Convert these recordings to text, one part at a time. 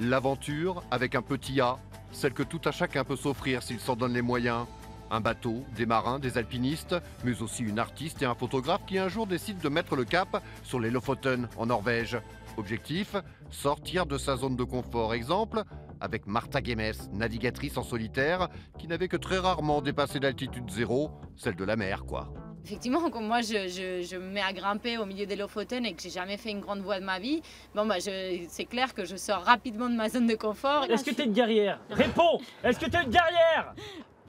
L'aventure avec un petit A, celle que tout un chacun peut s'offrir s'il s'en donne les moyens. Un bateau, des marins, des alpinistes, mais aussi une artiste et un photographe qui un jour décident de mettre le cap sur les Lofoten en Norvège. Objectif, sortir de sa zone de confort. Exemple, avec Martha Gemes, navigatrice en solitaire, qui n'avait que très rarement dépassé l'altitude zéro, celle de la mer quoi. Effectivement, comme moi je me mets à grimper au milieu des Lofoten et que j'ai jamais fait une grande voie de ma vie, c'est clair que je sors rapidement de ma zone de confort. Est-ce que tu es une guerrière? Réponds! Est-ce que tu es une guerrière?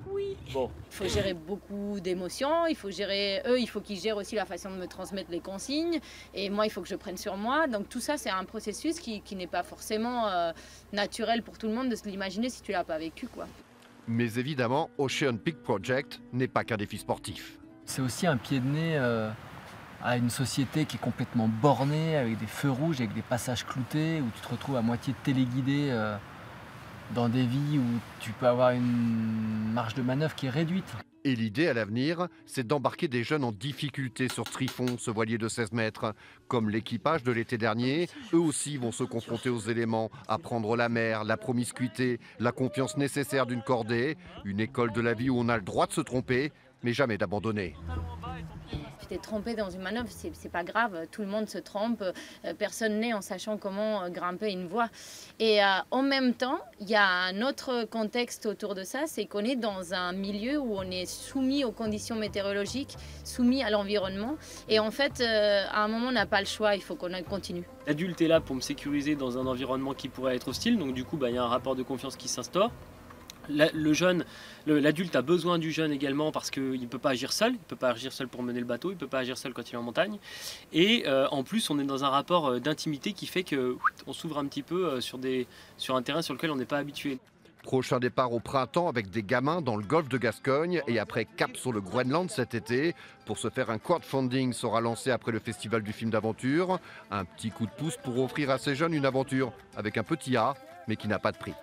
Oui. Bon. Il faut gérer beaucoup d'émotions, il faut gérer eux, il faut qu'ils gèrent aussi la façon de me transmettre les consignes et moi il faut que je prenne sur moi. Donc tout ça c'est un processus qui n'est pas forcément naturel pour tout le monde de se l'imaginer si tu l'as pas vécu quoi. Mais évidemment, Ocean Peak Project n'est pas qu'un défi sportif. C'est aussi un pied de nez à une société qui est complètement bornée, avec des feux rouges, avec des passages cloutés, où tu te retrouves à moitié téléguidé dans des vies où tu peux avoir une marge de manœuvre qui est réduite. Et l'idée à l'avenir, c'est d'embarquer des jeunes en difficulté sur Trifon, ce voilier de 16 mètres. Comme l'équipage de l'été dernier, eux aussi vont se confronter aux éléments, apprendre la mer, la promiscuité, la confiance nécessaire d'une cordée, une école de la vie où on a le droit de se tromper, mais jamais d'abandonner. Tu t'es trompé dans une manœuvre, c'est pas grave, tout le monde se trompe, personne n'est en sachant comment grimper une voie. Et en même temps, il y a un autre contexte autour de ça, c'est qu'on est dans un milieu où on est soumis aux conditions météorologiques, soumis à l'environnement. Et en fait, à un moment, on n'a pas le choix, il faut qu'on continue. L'adulte est là pour me sécuriser dans un environnement qui pourrait être hostile, donc du coup, il y a un rapport de confiance qui s'instaure. L'adulte a besoin du jeune également parce qu'il ne peut pas agir seul, il ne peut pas agir seul pour mener le bateau, il ne peut pas agir seul quand il est en montagne. Et en plus, on est dans un rapport d'intimité qui fait qu'on s'ouvre un petit peu sur un terrain sur lequel on n'est pas habitué. Prochain départ au printemps avec des gamins dans le golfe de Gascogne et après cap sur le Groenland cet été. Pour se faire un crowdfunding sera lancé après le festival du film d'aventure. Un petit coup de pouce pour offrir à ces jeunes une aventure avec un petit A mais qui n'a pas de prix.